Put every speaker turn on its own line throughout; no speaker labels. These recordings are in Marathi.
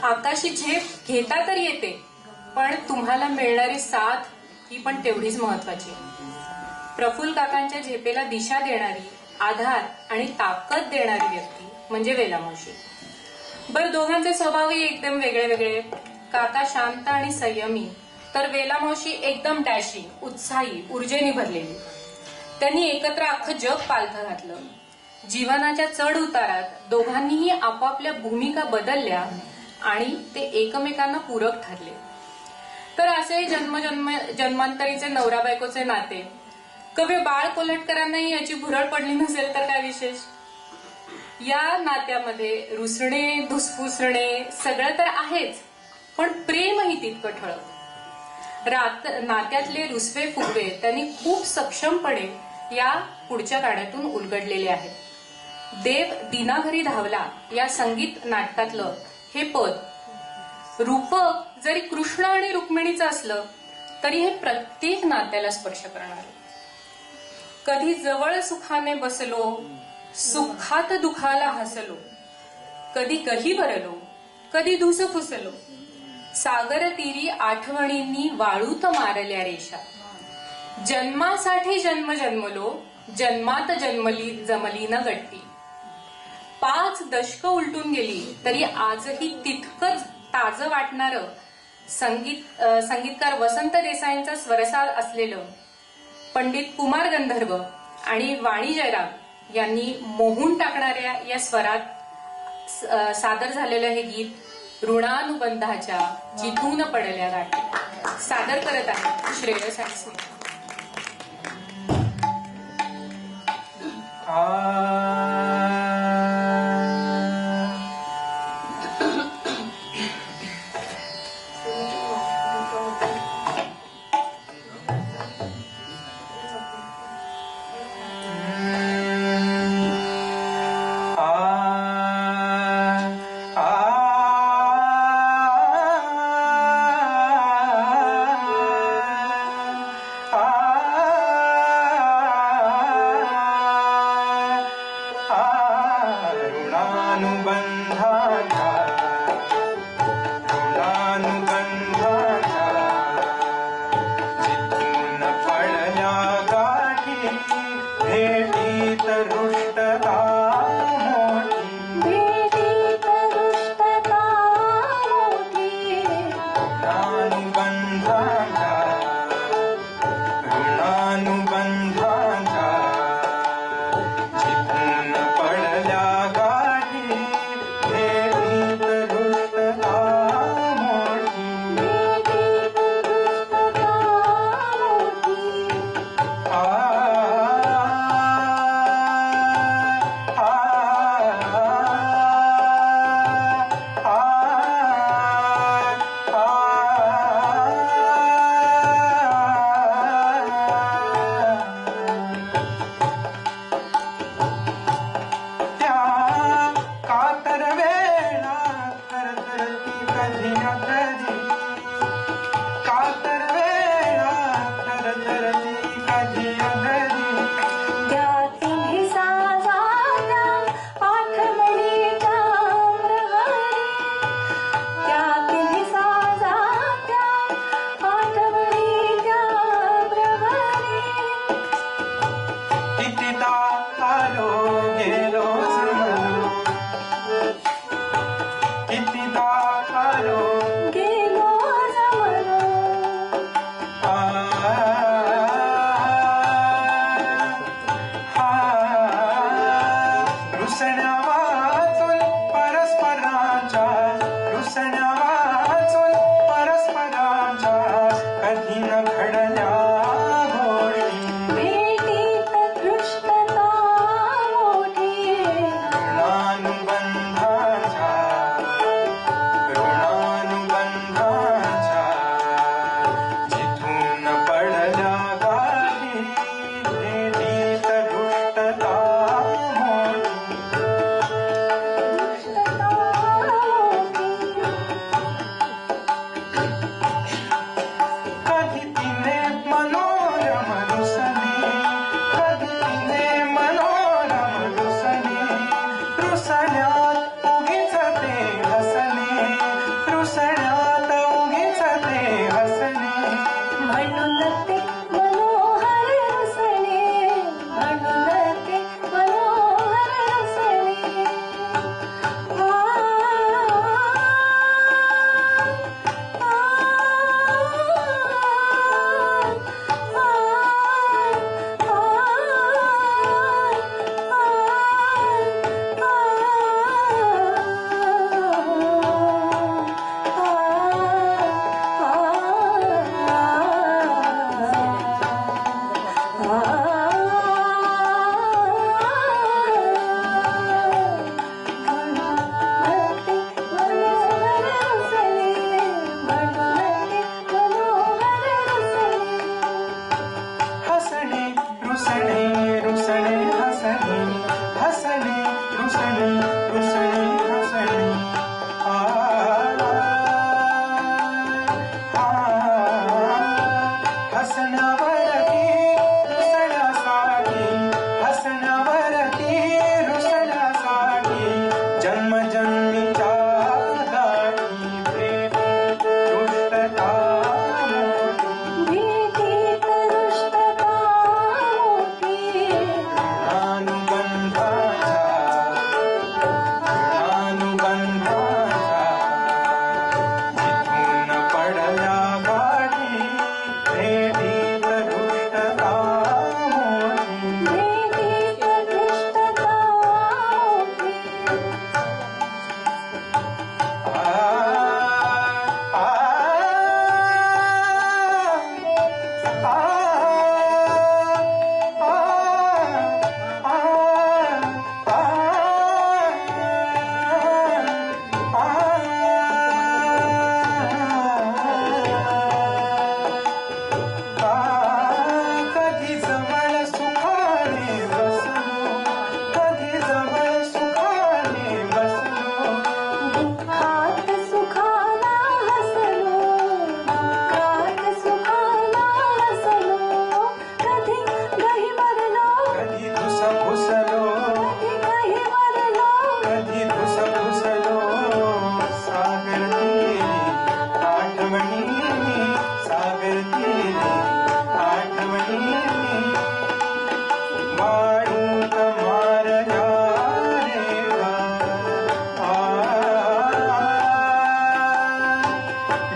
आकाशी झेप घेता तर येते, पण तुम्हाला मिळणारी साथ ही पण तेवढीच महत्वाची. प्रफुल्ल काकांच्या झेपेला दिशा देणारी, आधार आणि ताकद देणारी व्यक्ती म्हणजे वेलामावशी. बरं, दोघांचे स्वभावही एकदम वेगळे वेगळे. काका शांत आणि संयमी, तर वेलामावशी एकदम डॅशिंग, उत्साही, ऊर्जेने भरलेली. त्यांनी एकत्र अख्खं जग पालथं घातलं. जीवनाच्या चढ उतारात दोघांनीही आपापल्या भूमिका बदलल्या आणि ते एकमेकांना पूरक ठरले. तर असे जन्मांतरीचे नवरा बायकोचे नाते. कवी बाळ कोल्हटकरांनाही याची भुरळ पडली नसेल तर काय विशेष. या नात्यामध्ये रुसणे, धुसफुसणे सगळं तर आहेच, पण प्रेमही तितकं ठळक. नात्यातले रुसवे फुगवे त्यांनी खूप सक्षमपणे या पुढच्या गाण्यातून उलगडलेले आहेत. देव दिना घरी धावला या संगीत नाटकातलं हे पद, रूपक जरी कृष्ण आणि रुक्मिणीचं असलं तरी हे प्रत्येक नात्याला स्पर्श करणार. कधी जवळ सुखाने बसलो, सुखात दुखाला हसलो, कधी गही भरलो, कधी धुस फुसलो, सागर तीरी आठवणींनी वाळूत मारल्या रेषा, जन्मासाठी जन्म जन्मलो, जन्मात जमली न गट्टी. 5 दशक उलटून गेली तरी आजही तितकंच ताजं वाटणारं संगीतकार वसंत देसाईंचा स्वरसार असलेलं पंडित कुमार गंधर्व आणि वाणी जयराम यांनी मोहून टाकणाऱ्या या स्वरात सादर झालेलं हे गीत ऋणानुबंधाच्या जिथून पडल्या गाठी सादर करत आहे श्रेयस आणि स्नेहा.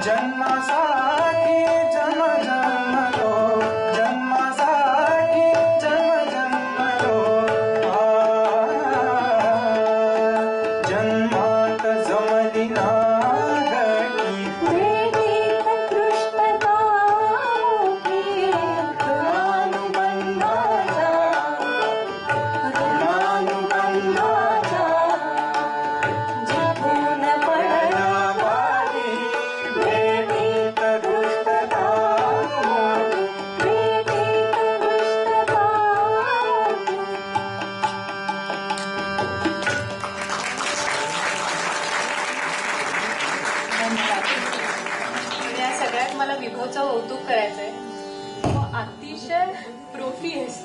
जन्मासाठी जन्म जन्मलो, जन्मासाठी जन्म जन्मलो. जन्मात जमली ना गटी,
भेटीत कृष्णता मुखी, ऋणानुबंधाचा जिथून पडला
वाली. भेटीत दृष्टता मोठी,
भेटीत कृष्णता
पण या सगळ्यात मला विभूचं कौतुक करायचंय. तो अतिशय प्रोफी आहेस.